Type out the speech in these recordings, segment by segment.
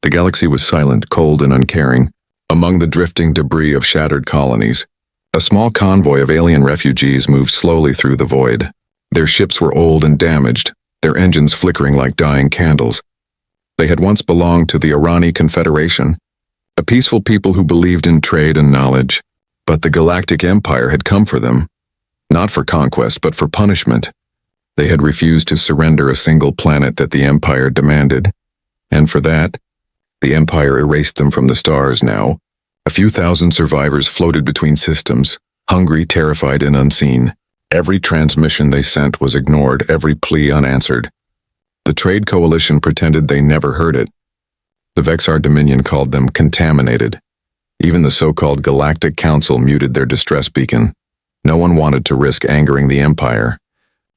The galaxy was silent, cold, and uncaring. Among the drifting debris of shattered colonies, a small convoy of alien refugees moved slowly through the void. Their ships were old and damaged, their engines flickering like dying candles. They had once belonged to the Irani Confederation, a peaceful people who believed in trade and knowledge. But the Galactic Empire had come for them, not for conquest but for punishment. They had refused to surrender a single planet that the Empire demanded, and for that, the Empire erased them from the stars now. A few thousand survivors floated between systems, hungry, terrified, and unseen. Every transmission they sent was ignored, every plea unanswered. The Trade Coalition pretended they never heard it. The Vexar Dominion called them contaminated. Even the so-called Galactic Council muted their distress beacon. No one wanted to risk angering the Empire.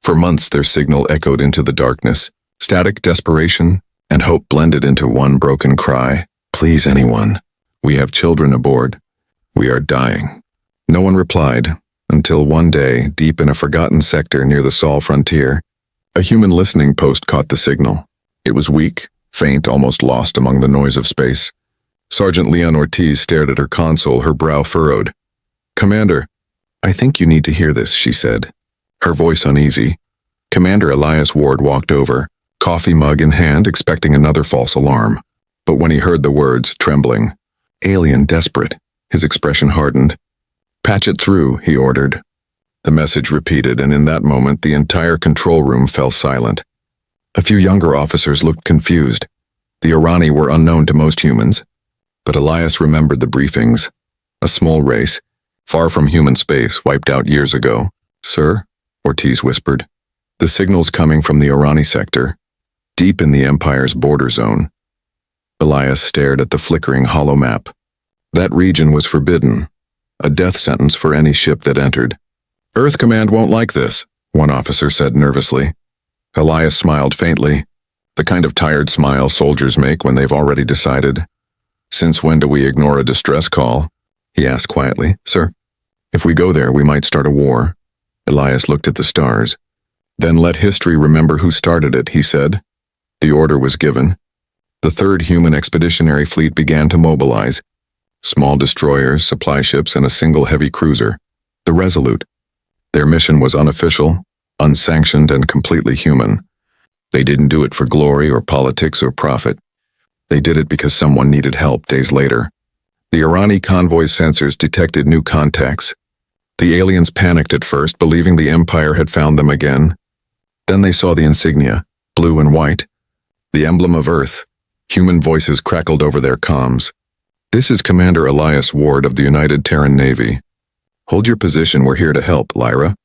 For months their signal echoed into the darkness. Static desperation and hope blended into one broken cry. Please, anyone. We have children aboard. We are dying. No one replied, until one day, deep in a forgotten sector near the Sol frontier, a human listening post caught the signal. It was weak, faint, almost lost among the noise of space. Sergeant Leon Ortiz stared at her console, her brow furrowed. "Commander, I think you need to hear this," she said, her voice uneasy. Commander Elias Ward walked over, coffee mug in hand, expecting another false alarm. But when he heard the words, trembling, "Alien desperate," his expression hardened. "Patch it through," he ordered. The message repeated, and in that moment the entire control room fell silent. A few younger officers looked confused. The Irani were unknown to most humans, but Elias remembered the briefings. A small race, far from human space, wiped out years ago. "Sir," Ortiz whispered, "the signal's coming from the Irani sector, deep in the Empire's border zone." Elias stared at the flickering hollow map. That region was forbidden, a death sentence for any ship that entered. "Earth Command won't like this," one officer said nervously. Elias smiled faintly, the kind of tired smile soldiers make when they've already decided. "Since when do we ignore a distress call?" he asked quietly. "Sir, if we go there, we might start a war." Elias looked at the stars. "Then let history remember who started it," he said. The order was given. The third human expeditionary fleet began to mobilize. Small destroyers, supply ships, and a single heavy cruiser, the Resolute. Their mission was unofficial, unsanctioned, and completely human. They didn't do it for glory or politics or profit. They did it because someone needed help days later. The Irani convoy's sensors detected new contacts. The aliens panicked at first, believing the Empire had found them again. Then they saw the insignia, blue and white, the emblem of Earth. Human voices crackled over their comms. "This is Commander Elias Ward of the United Terran Navy. Hold your position, we're here to help, Lyra."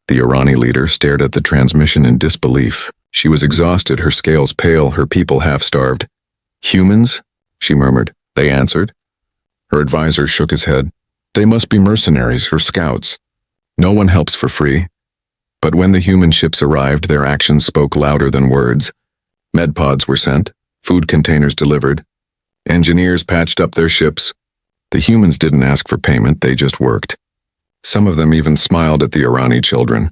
The Irani leader stared at the transmission in disbelief. She was exhausted, her scales pale, her people half-starved. "Humans?" she murmured. "They answered." Her advisor shook his head. "They must be mercenaries or scouts. No one helps for free." But when the human ships arrived, their actions spoke louder than words. Medpods were sent, food containers delivered. Engineers patched up their ships. The humans didn't ask for payment, they just worked. Some of them even smiled at the Irani children,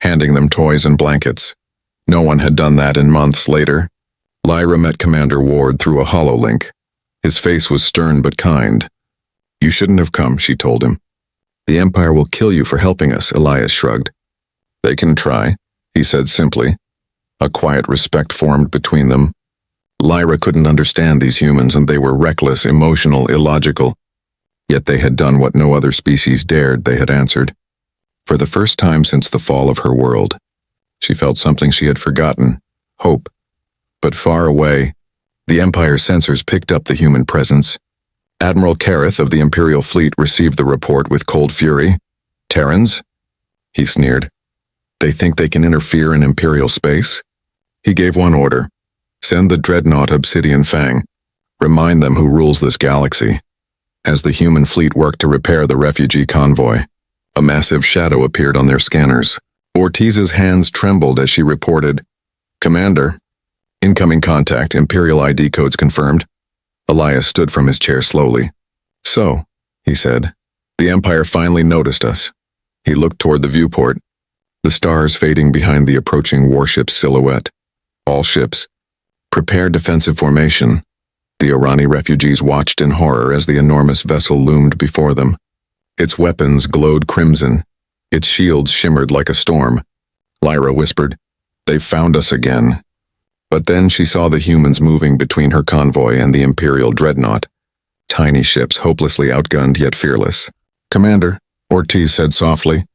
handing them toys and blankets. No one had done that in months later. Lyra met Commander Ward through a hololink. His face was stern but kind. "You shouldn't have come," she told him. "The Empire will kill you for helping us," Elias shrugged. "They can try," he said simply. A quiet respect formed between them. Lyra couldn't understand these humans, and they were reckless, emotional, illogical. Yet they had done what no other species dared, they had answered. For the first time since the fall of her world, she felt something she had forgotten, hope. But far away, the Empire sensors picked up the human presence. Admiral Kareth of the Imperial Fleet received the report with cold fury. "Terrans?" he sneered. "They think they can interfere in Imperial space?" He gave one order. "Send the dreadnought Obsidian Fang. Remind them who rules this galaxy." As the human fleet worked to repair the refugee convoy, a massive shadow appeared on their scanners. Ortiz's hands trembled as she reported, "Commander, incoming contact, Imperial ID codes confirmed." Elias stood from his chair slowly. "So," he said, "the Empire finally noticed us." He looked toward the viewport, the stars fading behind the approaching warship's silhouette. "All ships, prepare defensive formation. The Irani refugees watched in horror as the enormous vessel loomed before them. Its weapons glowed crimson. Its shields shimmered like a storm. Lyra whispered, "They've found us again." But then she saw the humans moving between her convoy and the Imperial dreadnought. Tiny ships, hopelessly outgunned yet fearless. "Commander," Ortiz said softly,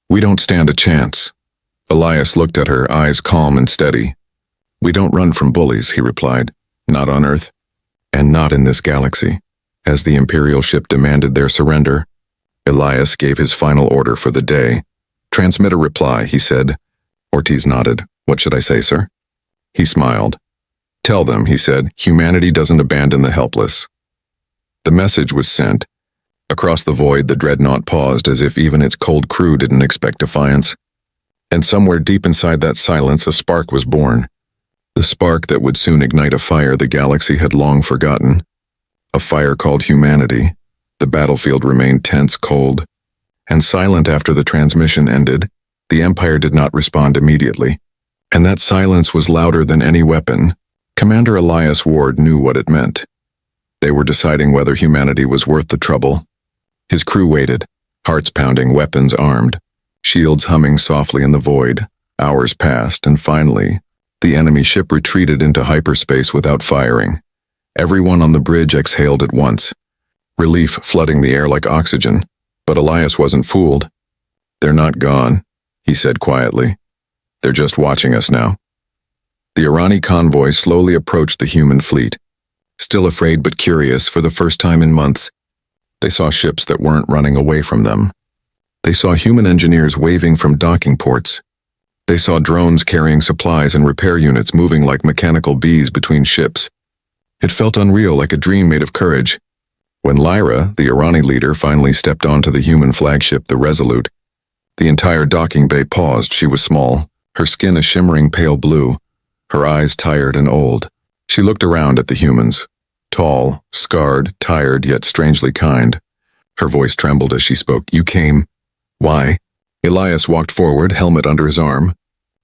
"we don't stand a chance." Elias looked at her, eyes calm and steady. "We don't run from bullies," he replied. "Not on Earth, and not in this galaxy." As the Imperial ship demanded their surrender, Elias gave his final order for the day. "Transmit a reply," he said. Ortiz nodded. "What should I say, sir?" He smiled. "Tell them," he said, "humanity doesn't abandon the helpless." The message was sent. Across the void, the dreadnought paused as if even its cold crew didn't expect defiance. And somewhere deep inside that silence, a spark was born. The spark that would soon ignite a fire the galaxy had long forgotten. A fire called humanity. The battlefield remained tense, cold, and silent after the transmission ended. The Empire did not respond immediately. And that silence was louder than any weapon. Commander Elias Ward knew what it meant. They were deciding whether humanity was worth the trouble. His crew waited, hearts pounding, weapons armed, shields humming softly in the void. Hours passed, and finally, the enemy ship retreated into hyperspace without firing. Everyone on the bridge exhaled at once, relief flooding the air like oxygen. But Elias wasn't fooled. "They're not gone," he said quietly. "They're just watching us now." The Irani convoy slowly approached the human fleet. Still afraid but curious, for the first time in months, they saw ships that weren't running away from them. They saw human engineers waving from docking ports. They saw drones carrying supplies and repair units moving like mechanical bees between ships. It felt unreal, like a dream made of courage. When Lyra, the Irani leader, finally stepped onto the human flagship, the Resolute, the entire docking bay paused. She was small, her skin a shimmering pale blue, her eyes tired and old. She looked around at the humans, tall, scarred, tired, yet strangely kind. Her voice trembled as she spoke. "You came. Why?" Elias walked forward, helmet under his arm,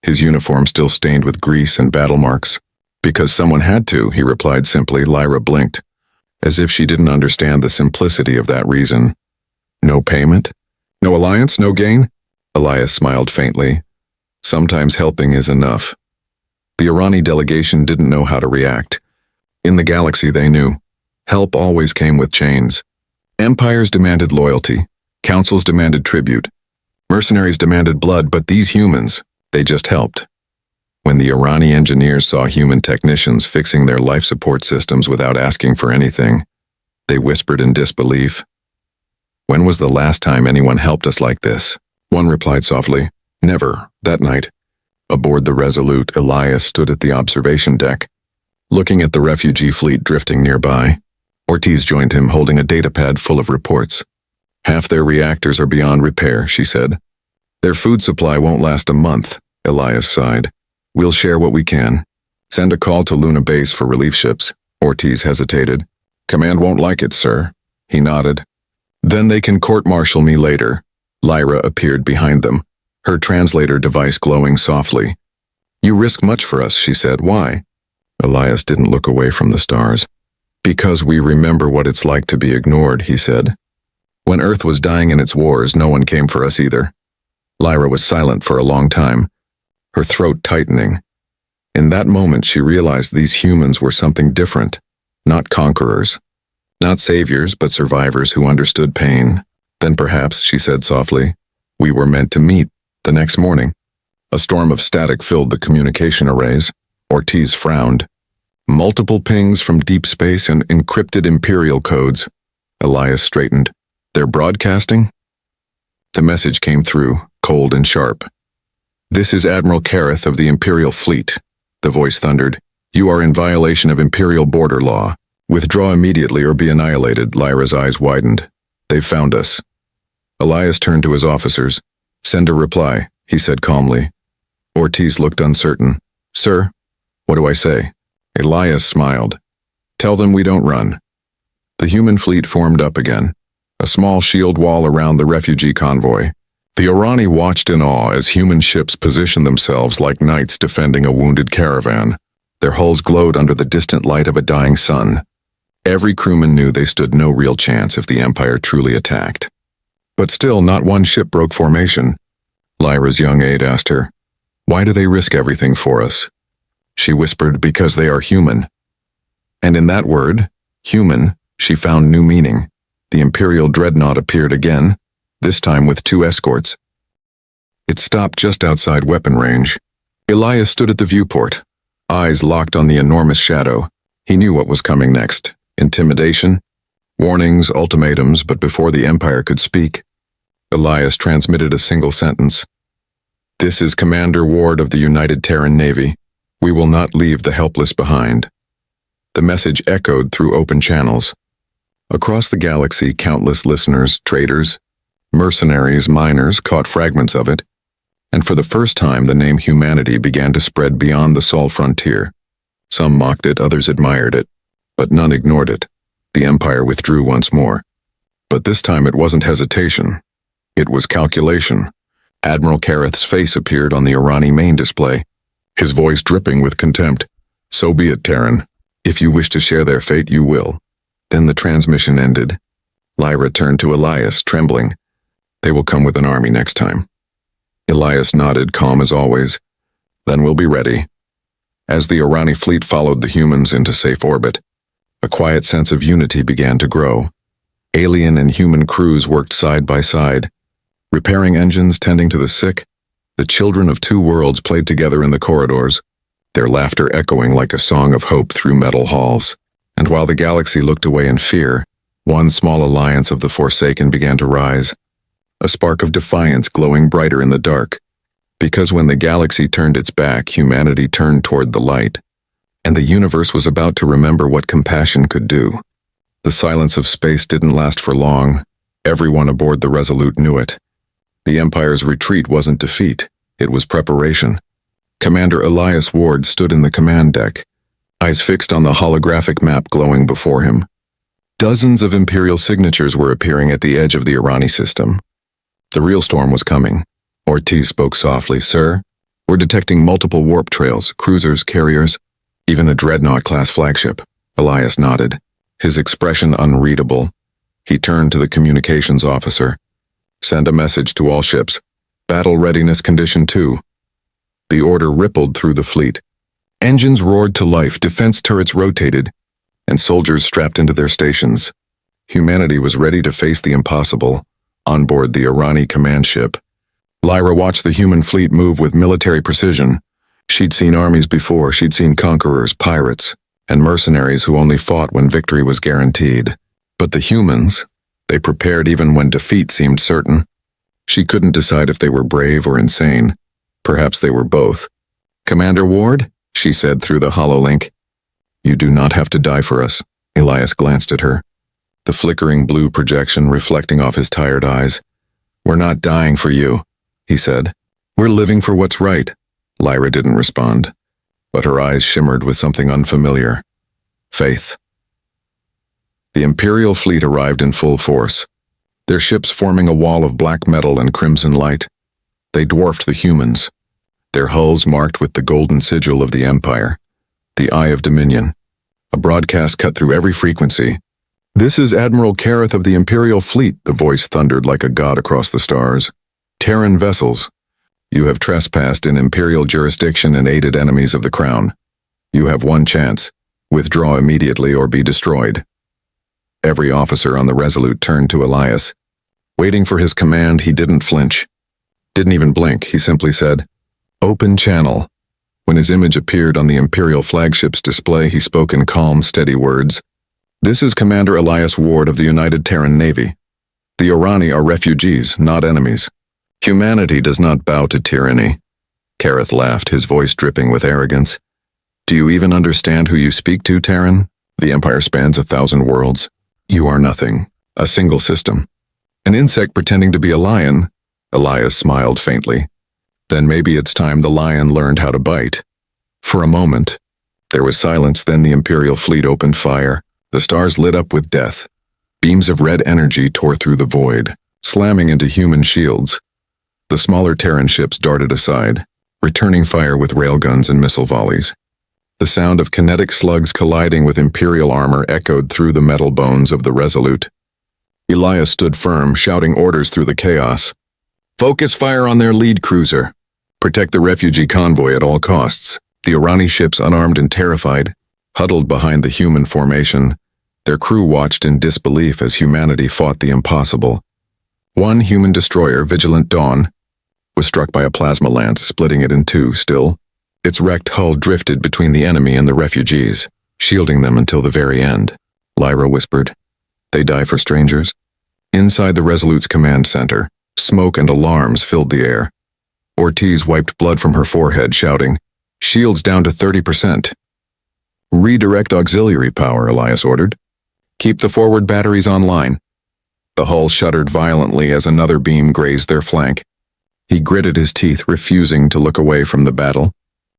his uniform still stained with grease and battle marks. "Because someone had to," he replied simply. Lyra blinked, as if she didn't understand the simplicity of that reason. "No payment? No alliance? No gain?" Elias smiled faintly. "Sometimes helping is enough." The Irani delegation didn't know how to react. In the galaxy, they knew. Help always came with chains. Empires demanded loyalty. Councils demanded tribute. Mercenaries demanded blood, but these humans, they just helped. When the Irani engineers saw human technicians fixing their life support systems without asking for anything, they whispered in disbelief. "When was the last time anyone helped us like this?" One replied softly, "Never, that night." Aboard the Resolute, Elias stood at the observation deck, looking at the refugee fleet drifting nearby. Ortiz joined him, holding a datapad full of reports. "Half their reactors are beyond repair," she said. "Their food supply won't last a month," Elias sighed. "We'll share what we can. Send a call to Luna Base for relief ships." Ortiz hesitated. "Command won't like it, sir." He nodded. "Then they can court-martial me later." Lyra appeared behind them, her translator device glowing softly. "You risk much for us," she said. "Why?" Elias didn't look away from the stars. "Because we remember what it's like to be ignored," he said. "When Earth was dying in its wars, no one came for us either." Lyra was silent for a long time, her throat tightening. In that moment, she realized these humans were something different, not conquerors, not saviors, but survivors who understood pain. "Then perhaps," she said softly, "we were meant to meet." The next morning, a storm of static filled the communication arrays. Ortiz frowned. Multiple pings from deep space and encrypted Imperial codes. Elias straightened. "They're broadcasting?" The message came through, cold and sharp. "This is Admiral Kareth of the Imperial Fleet," the voice thundered. "You are in violation of Imperial border law. Withdraw immediately or be annihilated." Lyra's eyes widened. "They've found us." Elias turned to his officers. "Send a reply," he said calmly. Ortiz looked uncertain. "Sir, what do I say?" Elias smiled. "Tell them we don't run." The human fleet formed up again, a small shield wall around the refugee convoy. The Irani watched in awe as human ships positioned themselves like knights defending a wounded caravan. Their hulls glowed under the distant light of a dying sun. Every crewman knew they stood no real chance if the Empire truly attacked. But still, not one ship broke formation. Lyra's young aide asked her, "Why do they risk everything for us?" She whispered, "Because they are human." And in that word, human, she found new meaning. The Imperial dreadnought appeared again, this time with 2 escorts. It stopped just outside weapon range. Elias stood at the viewport, eyes locked on the enormous shadow. He knew what was coming next. Intimidation, warnings, ultimatums, but before the Empire could speak, Elias transmitted a single sentence. "This is Commander Ward of the United Terran Navy. We will not leave the helpless behind." The message echoed through open channels. Across the galaxy, countless listeners, traders, mercenaries, miners caught fragments of it, and for the first time the name humanity began to spread beyond the Sol frontier. Some mocked it, others admired it, but none ignored it. The Empire withdrew once more. But this time it wasn't hesitation. It was calculation. Admiral Kareth's face appeared on the Irani main display, his voice dripping with contempt. "So be it, Terran. If you wish to share their fate, you will." Then the transmission ended. Lyra turned to Elias, trembling. "They will come with an army next time." Elias nodded, calm as always. "Then we'll be ready." As the Irani fleet followed the humans into safe orbit, a quiet sense of unity began to grow. Alien and human crews worked side by side, repairing engines, tending to the sick. The children of 2 worlds played together in the corridors, their laughter echoing like a song of hope through metal halls. And while the galaxy looked away in fear, one small alliance of the Forsaken began to rise, a spark of defiance glowing brighter in the dark. Because when the galaxy turned its back, humanity turned toward the light, and the universe was about to remember what compassion could do. The silence of space didn't last for long. Everyone aboard the Resolute knew it. The Empire's retreat wasn't defeat, it was preparation. Commander Elias Ward stood in the command deck, eyes fixed on the holographic map glowing before him. Dozens of Imperial signatures were appearing at the edge of the Irani system. The real storm was coming. Ortiz spoke softly. "Sir, we're detecting multiple warp trails, cruisers, carriers, even a dreadnought-class flagship." Elias nodded, his expression unreadable. He turned to the communications officer. "Send a message to all ships. Battle readiness condition 2. The order rippled through the fleet. Engines roared to life, defense turrets rotated, and soldiers strapped into their stations. Humanity was ready to face the impossible, on board the Irani command ship. Lyra watched the human fleet move with military precision. She'd seen armies before, she'd seen conquerors, pirates, and mercenaries who only fought when victory was guaranteed. But the humans, they prepared even when defeat seemed certain. She couldn't decide if they were brave or insane. Perhaps they were both. "Commander Ward," she said through the hololink. "You do not have to die for us." Elias glanced at her, the flickering blue projection reflecting off his tired eyes. "We're not dying for you," he said. "We're living for what's right." Lyra didn't respond, but her eyes shimmered with something unfamiliar. Faith. The Imperial fleet arrived in full force, their ships forming a wall of black metal and crimson light. They dwarfed the humans, their hulls marked with the golden sigil of the Empire, the Eye of Dominion. A broadcast cut through every frequency. "This is Admiral Kareth of the Imperial Fleet," the voice thundered like a god across the stars. "Terran vessels, you have trespassed in Imperial jurisdiction and aided enemies of the Crown. You have one chance. Withdraw immediately or be destroyed." Every officer on the Resolute turned to Elias. Waiting for his command, he didn't flinch. Didn't even blink, he simply said, "Open channel." When his image appeared on the Imperial flagship's display, he spoke in calm, steady words. "This is Commander Elias Ward of the United Terran Navy. The Irani are refugees, not enemies. Humanity does not bow to tyranny." Kareth laughed, his voice dripping with arrogance. "Do you even understand who you speak to, Terran? The Empire spans 1,000 worlds. You are nothing, a single system. An insect pretending to be a lion." Elias smiled faintly. "Then maybe it's time the lion learned how to bite." For a moment, there was silence, then the Imperial fleet opened fire. The stars lit up with death. Beams of red energy tore through the void, slamming into human shields. The smaller Terran ships darted aside, returning fire with railguns and missile volleys. The The sound of kinetic slugs colliding with Imperial armor echoed through the metal bones of the Resolute. Elias stood firm, shouting orders through the chaos. Focus fire on their lead cruiser. Protect the refugee convoy at all costs. The Irani ships, unarmed and terrified, huddled behind the human formation. Their crew watched in disbelief as humanity fought the impossible. One human destroyer, Vigilant Dawn, was struck by a plasma lance, splitting it in two. Still, its wrecked hull drifted between the enemy and the refugees, shielding them until the very end. Lyra whispered, "They die for strangers?" Inside the Resolute's command center, smoke and alarms filled the air. Ortiz wiped blood from her forehead, shouting, "Shields down to 30%. Redirect auxiliary power," Elias ordered. "Keep the forward batteries online." The hull shuddered violently as another beam grazed their flank. He gritted his teeth, refusing to look away from the battle.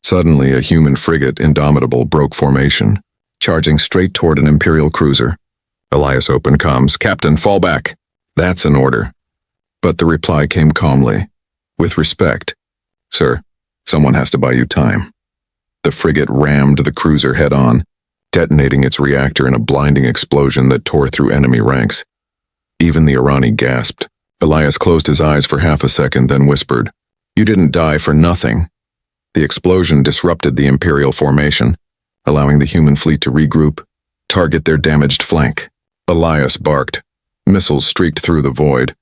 Suddenly, a human frigate, Indomitable, broke formation, charging straight toward an Imperial cruiser. Elias opened comms. "Captain, fall back." "That's an order." But the reply came calmly. "With respect, sir, someone has to buy you time." The frigate rammed the cruiser head-on, detonating its reactor in a blinding explosion that tore through enemy ranks. Even the Irani gasped. Elias closed his eyes for half a second, then whispered, "You didn't die for nothing." The explosion disrupted the Imperial formation, allowing the human fleet to regroup, target their damaged flank. Elias barked. Missiles streaked through the void.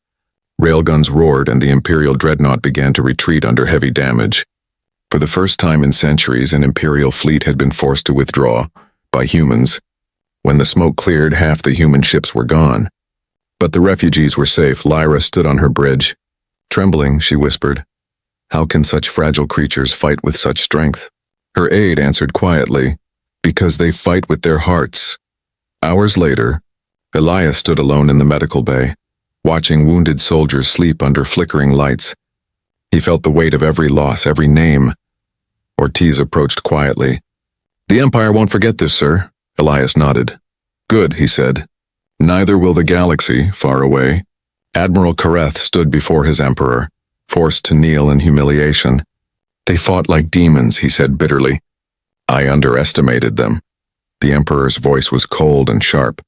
Railguns roared, and the Imperial dreadnought began to retreat under heavy damage. For the first time in centuries, an Imperial fleet had been forced to withdraw, by humans. When the smoke cleared, half the human ships were gone. But the refugees were safe. Lyra stood on her bridge. Trembling, she whispered, "How can such fragile creatures fight with such strength?" Her aide answered quietly, "Because they fight with their hearts." Hours later, Elias stood alone in the medical bay, watching wounded soldiers sleep under flickering lights. He felt the weight of every loss, every name. Ortiz approached quietly. "The Empire won't forget this, sir." Elias nodded. "Good," he said. "Neither will the galaxy, far away." Admiral Kareth stood before his emperor, forced to kneel in humiliation. "They fought like demons," he said bitterly. "I underestimated them." The emperor's voice was cold and sharp.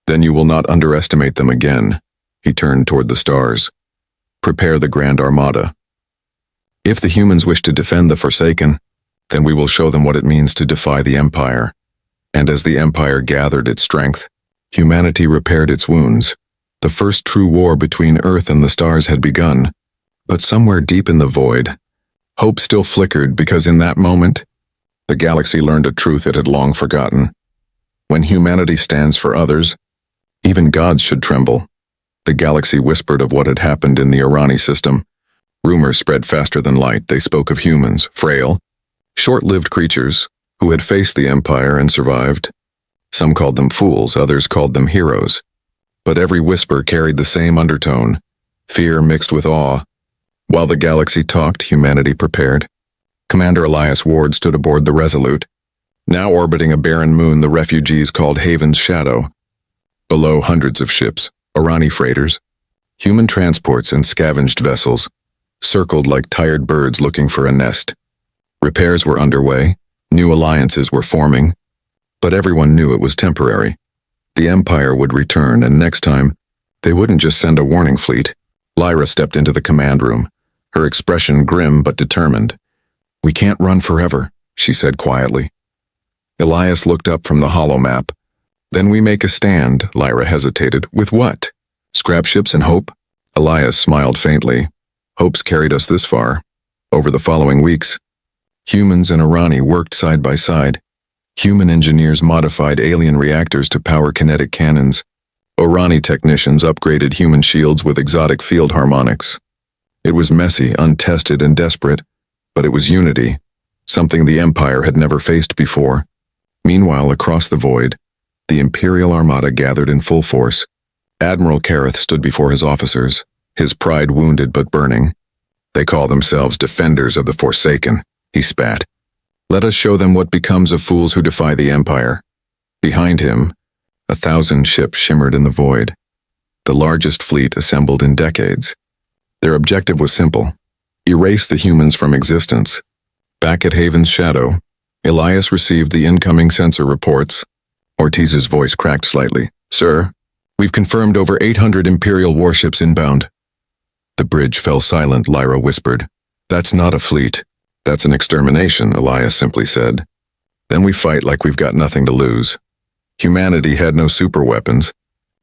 "Then you will not underestimate them again." He turned toward the stars. "Prepare the Grand Armada. If the humans wish to defend the Forsaken, then we will show them what it means to defy the Empire." And as the Empire gathered its strength, humanity repaired its wounds. The first true war between Earth and the stars had begun. But somewhere deep in the void, hope still flickered, because in that moment, the galaxy learned a truth it had long forgotten. When humanity stands for others, even gods should tremble. The galaxy whispered of what had happened in the Irani system. Rumors spread faster than light. They spoke of humans, frail, short-lived creatures, who had faced the Empire and survived. Some called them fools, others called them heroes. But every whisper carried the same undertone, fear mixed with awe. While the galaxy talked, humanity prepared. Commander Elias Ward stood aboard the Resolute. Now orbiting a barren moon the refugees called Haven's Shadow. Below, hundreds of ships, Irani freighters, human transports and scavenged vessels, circled like tired birds looking for a nest. Repairs were underway, new alliances were forming, but everyone knew it was temporary. The Empire would return, and next time, they wouldn't just send a warning fleet. Lyra stepped into the command room, her expression grim but determined. "We can't run forever," she said quietly. Elias looked up from the holomap. "Then we make a stand," Lyra hesitated. "With what? Scrap ships and hope?" Elias smiled faintly. "Hope's carried us this far." Over the following weeks, humans and Irani worked side by side. Human engineers modified alien reactors to power kinetic cannons. Irani technicians upgraded human shields with exotic field harmonics. It was messy, untested, and desperate, but it was unity, something the Empire had never faced before. Meanwhile, across the void, the Imperial Armada gathered in full force. Admiral Kareth stood before his officers, his pride wounded but burning. "They call themselves defenders of the Forsaken," he spat. "Let us show them what becomes of fools who defy the Empire." Behind him, 1,000 ships shimmered in the void, the largest fleet assembled in decades. Their objective was simple: erase the humans from existence. Back at Haven's Shadow, Elias received the incoming sensor reports. Ortiz's voice cracked slightly. Sir, we've confirmed over 800 Imperial warships inbound. The bridge fell silent, Lyra whispered. That's not a fleet. That's an extermination, Elias simply said. Then we fight like we've got nothing to lose. Humanity had no superweapons,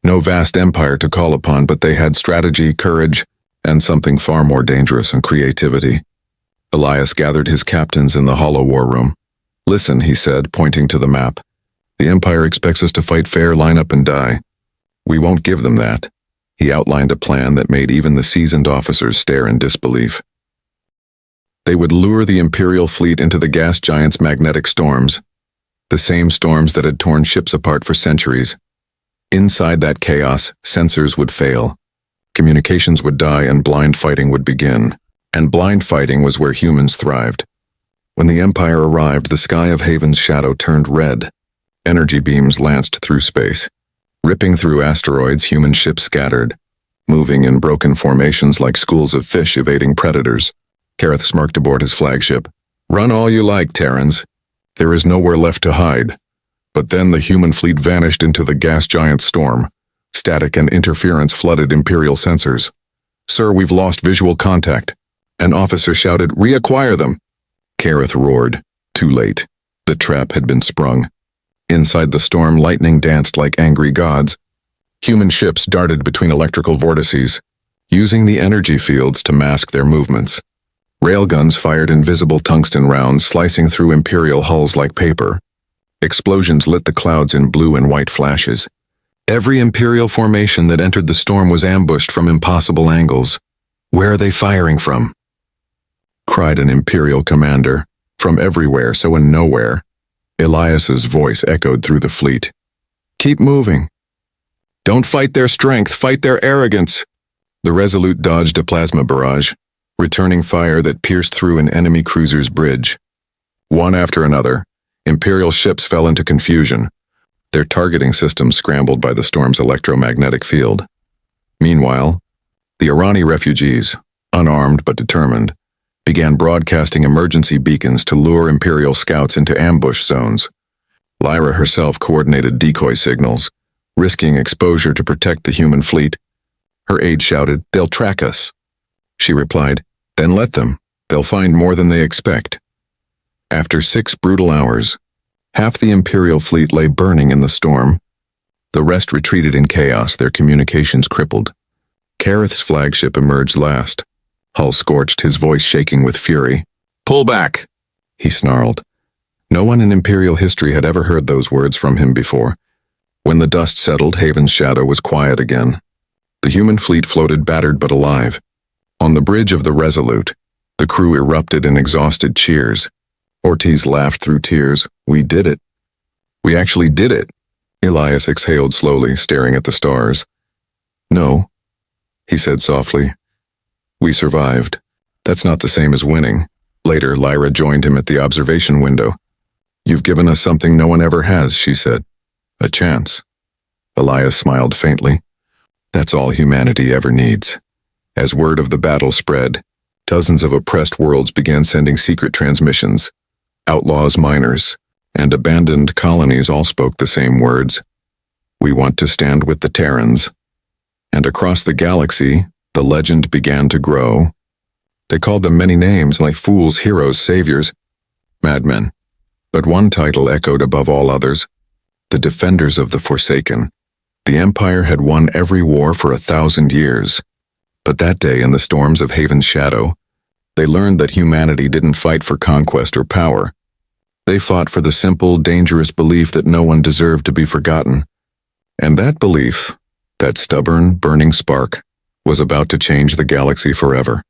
no vast empire to call upon, but they had strategy, courage, and something far more dangerous and creativity. Elias gathered his captains in the hollow war room. Listen, he said, pointing to the map. The Empire expects us to fight fair, line up and die. We won't give them that. He outlined a plan that made even the seasoned officers stare in disbelief. They would lure the Imperial fleet into the gas giant's magnetic storms, the same storms that had torn ships apart for centuries. Inside that chaos, sensors would fail. Communications would die and blind fighting would begin. And blind fighting was where humans thrived. When the Empire arrived, the sky of Haven's shadow turned red. Energy beams lanced through space. Ripping through asteroids, human ships scattered, moving in broken formations like schools of fish evading predators. Kareth smirked aboard his flagship. Run all you like, Terrans. There is nowhere left to hide. But then the human fleet vanished into the gas giant's storm. Static and interference flooded Imperial sensors. Sir, we've lost visual contact. An officer shouted, reacquire them. Kareth roared. Too late. The trap had been sprung. Inside the storm, lightning danced like angry gods. Human ships darted between electrical vortices, using the energy fields to mask their movements. Railguns fired invisible tungsten rounds, slicing through Imperial hulls like paper. Explosions lit the clouds in blue and white flashes. Every Imperial formation that entered the storm was ambushed from impossible angles. Where are they firing from? Cried an Imperial commander. From everywhere, so in nowhere. Elias's voice echoed through the fleet. Keep moving. Don't fight their strength, fight their arrogance. The Resolute dodged a plasma barrage, returning fire that pierced through an enemy cruiser's bridge. One after another, Imperial ships fell into confusion, their targeting systems scrambled by the storm's electromagnetic field. Meanwhile, the Irani refugees, unarmed but determined, began broadcasting emergency beacons to lure Imperial scouts into ambush zones. Lyra herself coordinated decoy signals, risking exposure to protect the human fleet. Her aide shouted, "They'll track us." She replied, "Then let them. They'll find more than they expect." After 6 brutal hours, half the Imperial fleet lay burning in the storm. The rest retreated in chaos, their communications crippled. Kareth's flagship emerged last. Hull scorched, his voice shaking with fury. "Pull back," he snarled. No one in Imperial history had ever heard those words from him before. When the dust settled, Haven's shadow was quiet again. The human fleet floated battered but alive. On the bridge of the Resolute, the crew erupted in exhausted cheers. Ortiz laughed through tears. "We did it. We actually did it." Elias exhaled slowly, staring at the stars. "No," he said softly. "We survived. That's not the same as winning." Later, Lyra joined him at the observation window. "You've given us something no one ever has," she said. "A chance." Elias smiled faintly. "That's all humanity ever needs." As word of the battle spread, dozens of oppressed worlds began sending secret transmissions. Outlaws, miners, and abandoned colonies all spoke the same words. "We want to stand with the Terrans." And across the galaxy, the legend began to grow. They called them many names, like fools, heroes, saviors, madmen. But one title echoed above all others: the Defenders of the Forsaken. The Empire had won every war for 1,000 years. But that day, in the storms of Haven's shadow, they learned that humanity didn't fight for conquest or power. They fought for the simple, dangerous belief that no one deserved to be forgotten. And that belief, that stubborn, burning spark, was about to change the galaxy forever.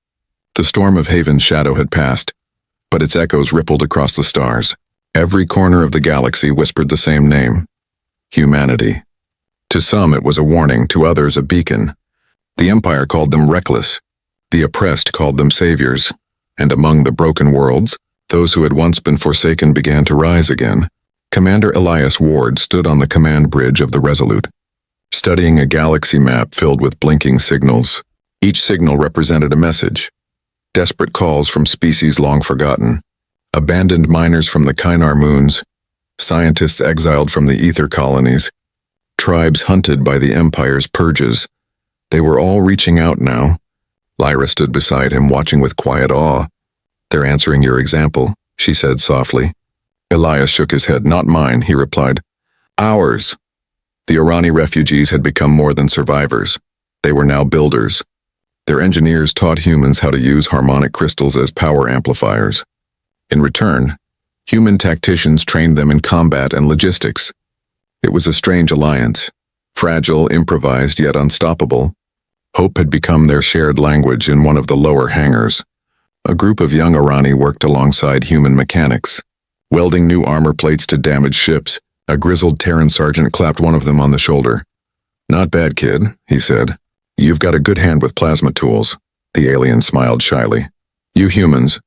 The storm of Haven's shadow had passed, but its echoes rippled across the stars. Every corner of the galaxy whispered the same name: humanity. To some it was a warning, to others a beacon. The Empire called them reckless. The oppressed called them saviors. And among the broken worlds, those who had once been forsaken began to rise again. Commander Elias Ward stood on the command bridge of the Resolute, studying a galaxy map filled with blinking signals. Each signal represented a message. Desperate calls from species long forgotten. Abandoned miners from the Kynar moons, scientists exiled from the ether colonies, tribes hunted by the Empire's purges. They were all reaching out now. Lyra stood beside him, watching with quiet awe. "They're answering your example," she said softly. Elias shook his head. "Not mine," he replied. "Ours." The Irani refugees had become more than survivors. They were now builders. Their engineers taught humans how to use harmonic crystals as power amplifiers. In return, human tacticians trained them in combat and logistics. It was a strange alliance, fragile, improvised, yet unstoppable. Hope had become their shared language in one of the lower hangars. A group of young Irani worked alongside human mechanics, welding new armor plates to damaged ships. A grizzled Terran sergeant clapped one of them on the shoulder. "Not bad, kid," he said. "You've got a good hand with plasma tools." The alien smiled shyly. "You humans,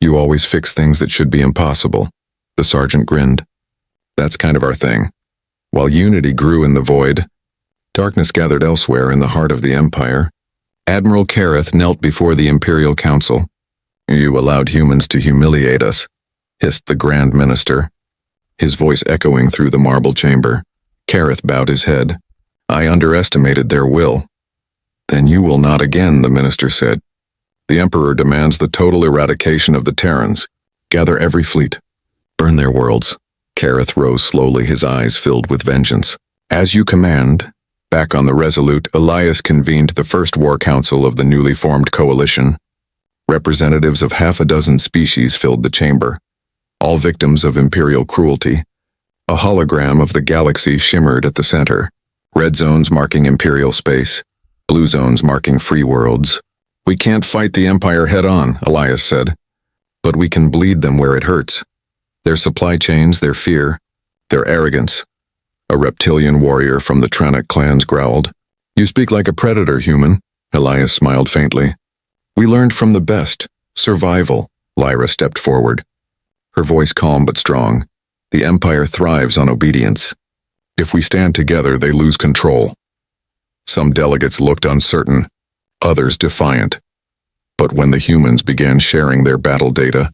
you always fix things that should be impossible." The sergeant grinned. "That's kind of our thing." While unity grew in the void, darkness gathered elsewhere in the heart of the Empire. Admiral Kareth knelt before the Imperial Council. "You allowed humans to humiliate us," hissed the Grand Minister, his voice echoing through the marble chamber. Kareth bowed his head. "I underestimated their will." "Then you will not again," the minister said. "The Emperor demands the total eradication of the Terrans. Gather every fleet. Burn their worlds." Kareth rose slowly, his eyes filled with vengeance. "As you command." Back on the Resolute, Elias convened the first war council of the newly formed coalition. Representatives of half a dozen species filled the chamber, all victims of imperial cruelty. A hologram of the galaxy shimmered at the center, red zones marking imperial space, blue zones marking free worlds. "We can't fight the Empire head-on," Elias said, "but we can bleed them where it hurts. Their supply chains, their fear, their arrogance." A reptilian warrior from the Tranok clans growled. "You speak like a predator, human." Elias smiled faintly. "We learned from the best. Survival." Lyra stepped forward, her voice calm but strong. "The Empire thrives on obedience. If we stand together, they lose control." Some delegates looked uncertain, others defiant. But when the humans began sharing their battle data,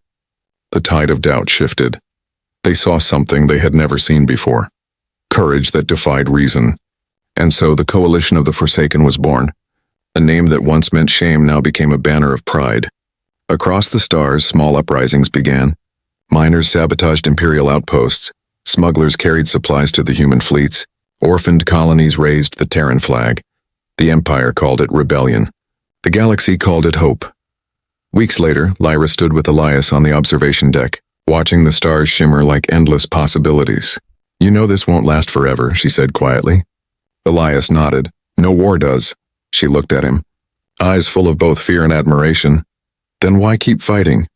the tide of doubt shifted. They saw something they had never seen before. Courage that defied reason. And so the Coalition of the Forsaken was born. A name that once meant shame now became a banner of pride. Across the stars, small uprisings began. Miners sabotaged Imperial outposts. Smugglers carried supplies to the human fleets. Orphaned colonies raised the Terran flag. The Empire called it rebellion. The galaxy called it hope. Weeks later, Lyra stood with Elias on the observation deck, watching the stars shimmer like endless possibilities. "You know this won't last forever," she said quietly. Elias nodded. "No war does." She looked at him, eyes full of both fear and admiration. "Then why keep fighting?"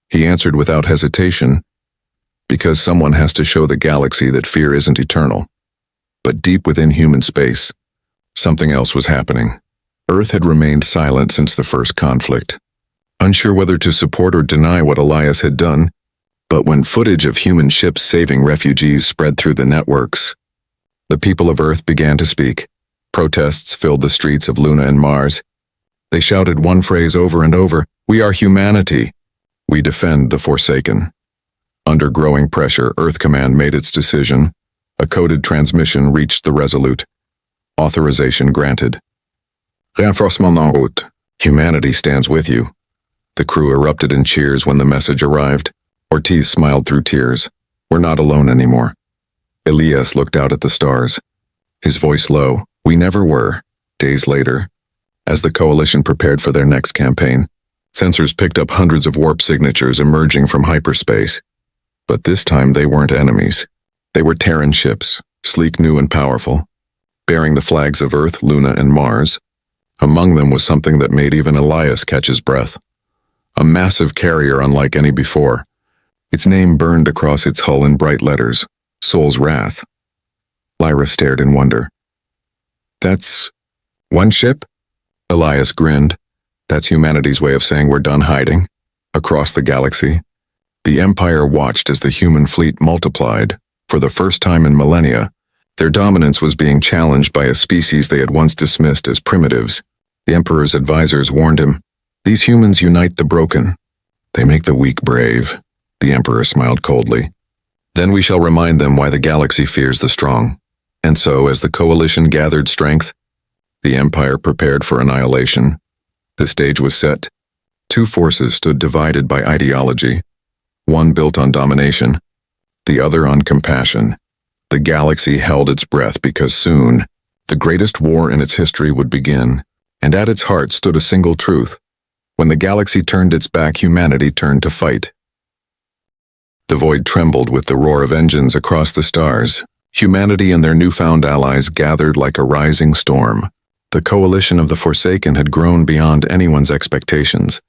He answered without hesitation. "Because someone has to show the galaxy that fear isn't eternal." But deep within human space, something else was happening. Earth had remained silent since the first conflict, unsure whether to support or deny what Elias had done. But when footage of human ships saving refugees spread through the networks, the people of Earth began to speak. Protests filled the streets of Luna and Mars. They shouted one phrase over and over: "We are humanity. We defend the Forsaken." Under growing pressure, Earth Command made its decision. A coded transmission reached the Resolute. Authorization granted. "Renforcement en route. Humanity stands with you." The crew erupted in cheers when the message arrived. Ortiz smiled through tears. "We're not alone anymore." Elias looked out at the stars, his voice low. "We never were." Days later, as the Coalition prepared for their next campaign, sensors picked up hundreds of warp signatures emerging from hyperspace. But this time they weren't enemies. They were Terran ships, sleek, new, and powerful, bearing the flags of Earth, Luna, and Mars. Among them was something that made even Elias catch his breath. A massive carrier unlike any before. Its name burned across its hull in bright letters: Soul's Wrath. Lyra stared in wonder. "That's one ship?" Elias grinned. "That's humanity's way of saying we're done hiding." Across the galaxy, the Empire watched as the human fleet multiplied. For the first time in millennia, their dominance was being challenged by a species they had once dismissed as primitives. The Emperor's advisors warned him, "These humans unite the broken. They make the weak brave." The Emperor smiled coldly. Then we shall remind them why the galaxy fears the strong. And so, as the coalition gathered strength, the Empire prepared for annihilation. The stage was set. Two forces stood divided by ideology, one built on domination, the other on compassion. The galaxy held its breath because soon, the greatest war in its history would begin, and at its heart stood a single truth. When the galaxy turned its back, humanity turned to fight. The void trembled with the roar of engines across the stars. Humanity and their newfound allies gathered like a rising storm. The coalition of the Forsaken had grown beyond anyone's expectations.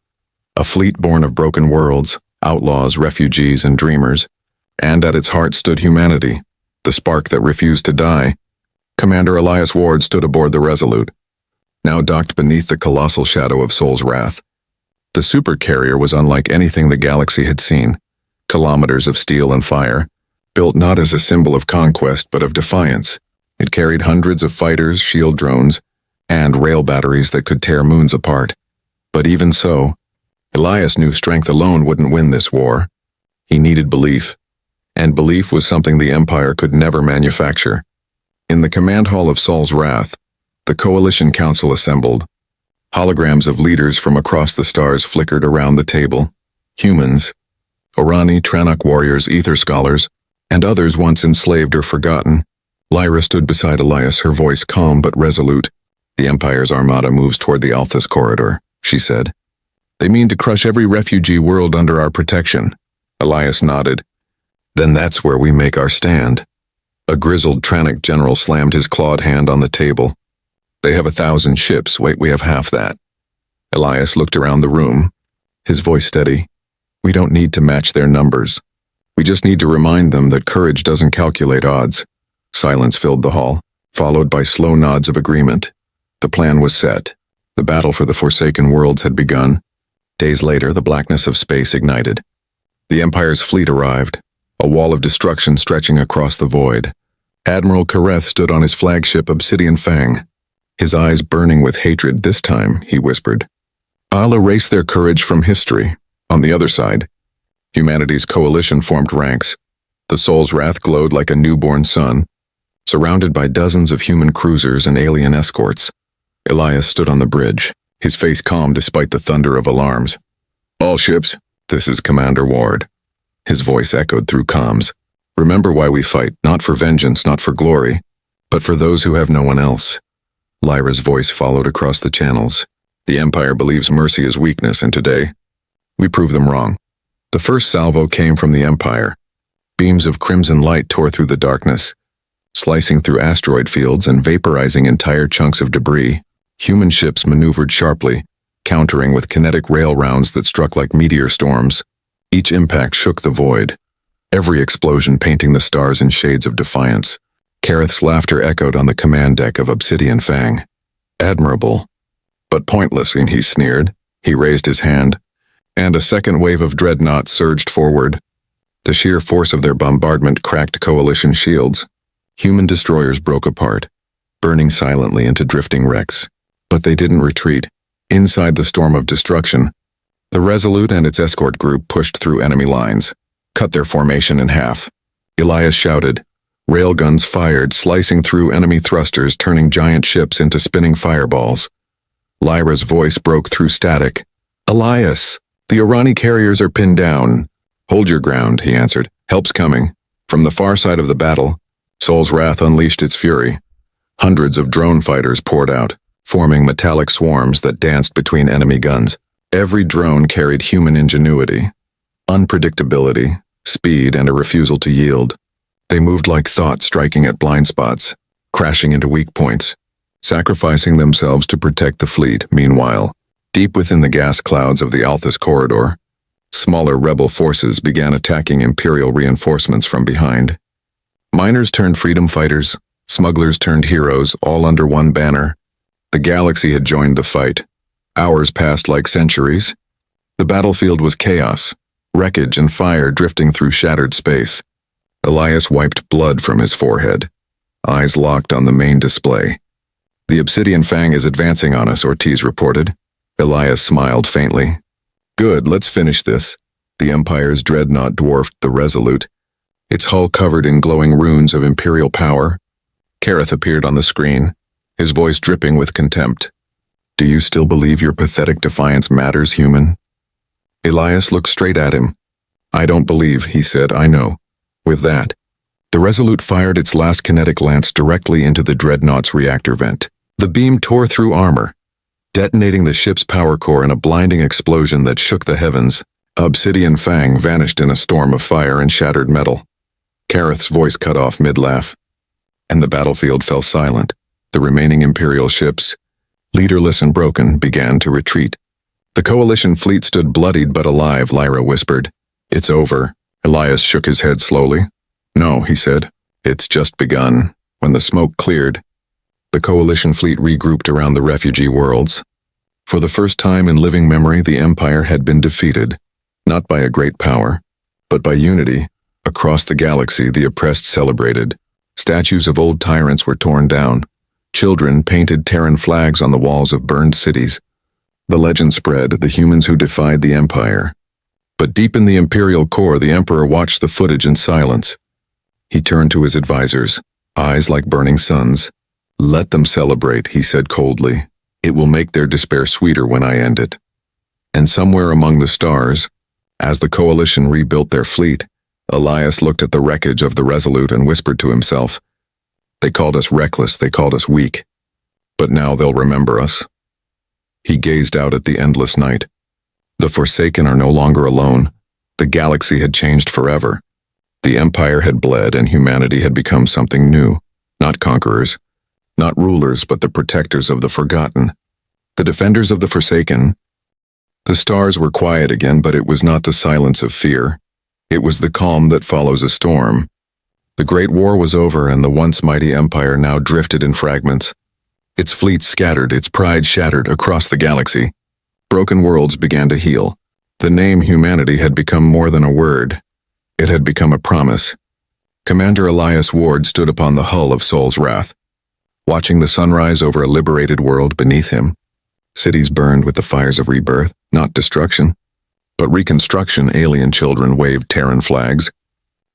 A fleet born of broken worlds, outlaws, refugees, and dreamers. And at its heart stood humanity, the spark that refused to die. Commander Elias Ward stood aboard the Resolute, now docked beneath the colossal shadow of Sol's wrath. The supercarrier was unlike anything the galaxy had seen. Kilometers of steel and fire, built not as a symbol of conquest but of defiance. It carried hundreds of fighters, shield drones, and rail batteries that could tear moons apart. But even so, Elias knew strength alone wouldn't win this war. He needed belief, and belief was something the Empire could never manufacture. In the command hall of Sol's wrath, the Coalition Council assembled. Holograms of leaders from across the stars flickered around the table. Humans, Orani, Tranok warriors, ether scholars, and others once enslaved or forgotten. Lyra stood beside Elias, her voice calm but resolute. The Empire's armada moves toward the Althus corridor, she said. They mean to crush every refugee world under our protection. Elias nodded. Then that's where we make our stand. A grizzled Tranok general slammed his clawed hand on the table. They have 1,000 ships. Wait, we have half that. Elias looked around the room, his voice steady. We don't need to match their numbers. We just need to remind them that courage doesn't calculate odds. Silence filled the hall, followed by slow nods of agreement. The plan was set. The battle for the Forsaken Worlds had begun. Days later, the blackness of space ignited. The Empire's fleet arrived, a wall of destruction stretching across the void. Admiral Kareth stood on his flagship Obsidian Fang, his eyes burning with hatred. This time, he whispered, I'll erase their courage from history. On the other side, humanity's coalition formed ranks. The Sol's wrath glowed like a newborn sun, surrounded by dozens of human cruisers and alien escorts. Elias stood on the bridge, his face calm despite the thunder of alarms. All ships, this is Commander Ward. His voice echoed through comms. Remember why we fight, not for vengeance, not for glory, but for those who have no one else. Lyra's voice followed across the channels. The Empire believes mercy is weakness, and today, we prove them wrong. The first salvo came from the Empire. Beams of crimson light tore through the darkness, slicing through asteroid fields and vaporizing entire chunks of debris. Human ships maneuvered sharply, countering with kinetic rail rounds that struck like meteor storms. Each impact shook the void, every explosion painting the stars in shades of defiance. Kareth's laughter echoed on the command deck of Obsidian Fang. Admirable, but pointless, and he sneered. He raised his hand, and a second wave of dreadnoughts surged forward. The sheer force of their bombardment cracked coalition shields. Human destroyers broke apart, burning silently into drifting wrecks. But they didn't retreat. Inside the storm of destruction, the Resolute and its escort group pushed through enemy lines, cut their formation in half. Elias shouted. Railguns fired, slicing through enemy thrusters, turning giant ships into spinning fireballs. Lyra's voice broke through static. Elias, the Orani carriers are pinned down. Hold your ground, he answered. Help's coming. From the far side of the battle, Sol's wrath unleashed its fury. Hundreds of drone fighters poured out, forming metallic swarms that danced between enemy guns. Every drone carried human ingenuity, unpredictability, speed, and a refusal to yield. They moved like thought, striking at blind spots, crashing into weak points, sacrificing themselves to protect the fleet. Meanwhile, deep within the gas clouds of the Althus corridor, smaller rebel forces began attacking Imperial reinforcements from behind. Miners turned freedom fighters, smugglers turned heroes, all under one banner. The galaxy had joined the fight. Hours passed like centuries. The battlefield was chaos, wreckage and fire drifting through shattered space. Elias wiped blood from his forehead, eyes locked on the main display. The Obsidian Fang is advancing on us, Ortiz reported. Elias smiled faintly. Good, let's finish this. The Empire's dreadnought dwarfed the Resolute, its hull covered in glowing runes of imperial power. Kareth appeared on the screen, his voice dripping with contempt. "Do you still believe your pathetic defiance matters, human?" Elias looked straight at him. "I don't believe," he said, "I know." With that, the Resolute fired its last kinetic lance directly into the dreadnought's reactor vent. The beam tore through armor, detonating the ship's power core in a blinding explosion that shook the heavens. Obsidian Fang vanished in a storm of fire and shattered metal. Kareth's voice cut off mid-laugh, and the battlefield fell silent. The remaining Imperial ships, leaderless and broken, began to retreat. The Coalition fleet stood bloodied but alive, Lyra whispered. "It's over." Elias shook his head slowly. "No," he said. "It's just begun." When the smoke cleared, the Coalition fleet regrouped around the refugee worlds. For the first time in living memory, the Empire had been defeated, not by a great power, but by unity. Across the galaxy, the oppressed celebrated. Statues of old tyrants were torn down. Children painted Terran flags on the walls of burned cities. The legend spread, the humans who defied the Empire. But deep in the Imperial core, the Emperor watched the footage in silence. He turned to his advisors, eyes like burning suns. "Let them celebrate," he said coldly. "It will make their despair sweeter when I end it." And somewhere among the stars, as the Coalition rebuilt their fleet, Elias looked at the wreckage of the Resolute and whispered to himself, "They called us reckless, they called us weak. But now they'll remember us." He gazed out at the endless night. The Forsaken are no longer alone. The galaxy had changed forever. The Empire had bled and humanity had become something new. Not conquerors, not rulers, but the protectors of the forgotten. The defenders of the Forsaken. The stars were quiet again, but it was not the silence of fear. It was the calm that follows a storm. The Great War was over, and the once mighty Empire now drifted in fragments. Its fleets scattered, its pride shattered across the galaxy. Broken worlds began to heal. The name humanity had become more than a word. It had become a promise. Commander Elias Ward stood upon the hull of Sol's Wrath, watching the sunrise over a liberated world beneath him. Cities burned with the fires of rebirth, not destruction, but reconstruction. Alien children waved Terran flags,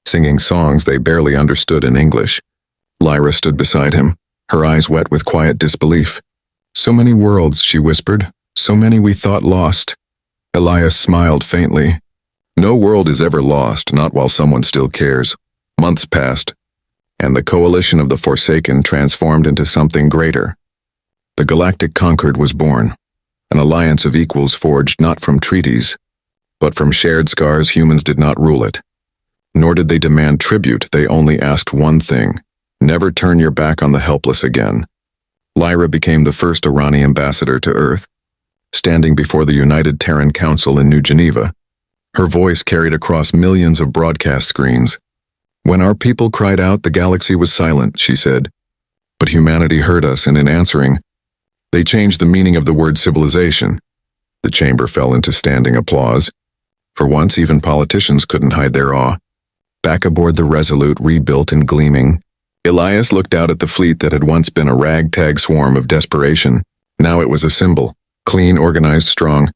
singing songs they barely understood in English. Lyra stood beside him, her eyes wet with quiet disbelief. "So many worlds," she whispered. "So many we thought lost." Elias smiled faintly. "No world is ever lost, not while someone still cares." Months passed, and the Coalition of the Forsaken transformed into something greater. The Galactic Concord was born, an alliance of equals forged not from treaties, but from shared scars. Humans did not rule it, nor did they demand tribute. They only asked one thing: never turn your back on the helpless again. Lyra became the first Irani ambassador to Earth, standing before the United Terran Council in New Geneva. Her voice carried across millions of broadcast screens. "When our people cried out, the galaxy was silent," she said. "But humanity heard us, and in answering, they changed the meaning of the word civilization." The chamber fell into standing applause. For once, even politicians couldn't hide their awe. Back aboard the Resolute, rebuilt and gleaming, Elias looked out at the fleet that had once been a ragtag swarm of desperation. Now it was a symbol, clean, organized, strong.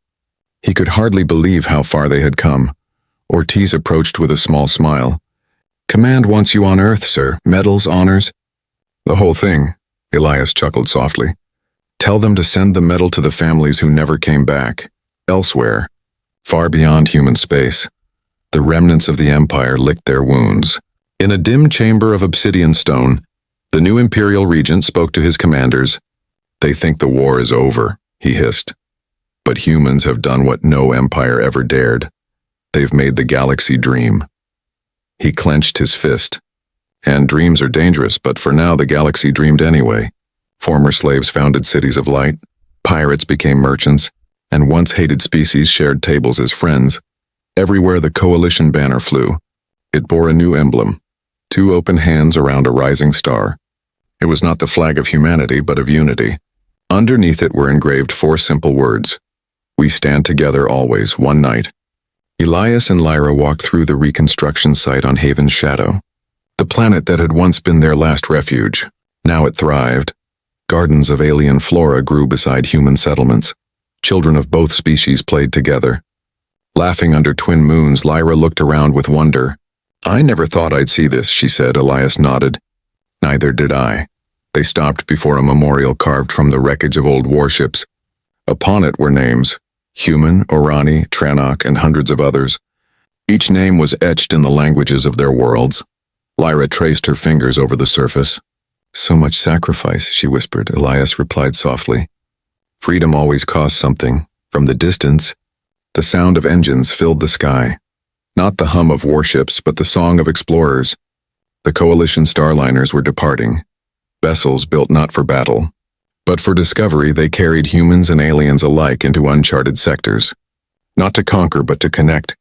He could hardly believe how far they had come. Ortiz approached with a small smile. "Command wants you on Earth, sir. Medals, honors." "The whole thing," Elias chuckled softly. "Tell them to send the medal to the families who never came back. Elsewhere, far beyond human space. The remnants of the Empire licked their wounds." In a dim chamber of obsidian stone, the new Imperial Regent spoke to his commanders. "They think the war is over," he hissed. "But humans have done what no empire ever dared. They've made the galaxy dream." He clenched his fist. "And dreams are dangerous, but for now the galaxy dreamed anyway. Former slaves founded cities of light, pirates became merchants, and once hated species shared tables as friends. Everywhere the Coalition banner flew, it bore a new emblem, 2 open hands around a rising star. It was not the flag of humanity, but of unity. Underneath it were engraved 4 simple words: "We stand together always, one night." Elias and Lyra walked through the reconstruction site on Haven's Shadow, the planet that had once been their last refuge. Now it thrived. Gardens of alien flora grew beside human settlements. Children of both species played together. Laughing under twin moons, Lyra looked around with wonder. "I never thought I'd see this," she said. Elias nodded. "Neither did I." They stopped before a memorial carved from the wreckage of old warships. Upon it were names: Human, Orani, Tranok, and hundreds of others. Each name was etched in the languages of their worlds. Lyra traced her fingers over the surface. "So much sacrifice," she whispered. Elias replied softly. "Freedom always costs something." From the distance, the sound of engines filled the sky. Not the hum of warships, but the song of explorers. The coalition starliners were departing. Vessels built not for battle, but for discovery. They carried humans and aliens alike into uncharted sectors. Not to conquer, but to connect.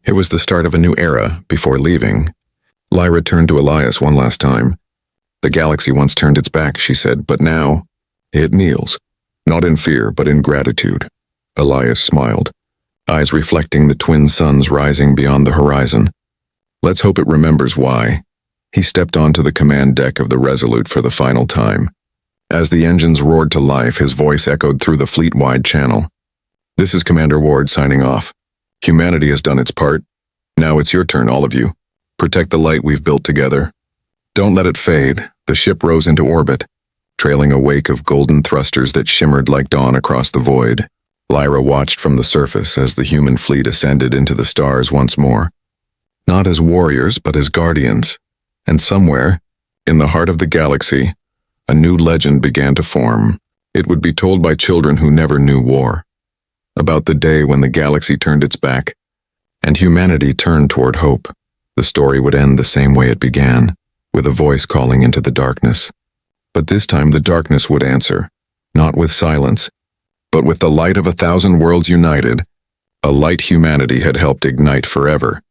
It was the start of a new era. Before leaving, Lyra turned to Elias one last time. "The galaxy once turned its back," she said, "but now it kneels. Not in fear, but in gratitude." Elias smiled, eyes reflecting the twin suns rising beyond the horizon. "Let's hope it remembers why." He stepped onto the command deck of the Resolute for the final time. As the engines roared to life, his voice echoed through the fleet-wide channel. "This is Commander Ward signing off. Humanity has done its part. Now it's your turn, all of you. Protect the light we've built together. Don't let it fade." The ship rose into orbit, trailing a wake of golden thrusters that shimmered like dawn across the void. Lyra watched from the surface as the human fleet ascended into the stars once more. Not as warriors, but as guardians. And somewhere, in the heart of the galaxy, a new legend began to form. It would be told by children who never knew war. About the day when the galaxy turned its back, and humanity turned toward hope. The story would end the same way it began, with a voice calling into the darkness. But this time the darkness would answer, not with silence, but with the light of 1,000 worlds united, a light humanity had helped ignite forever.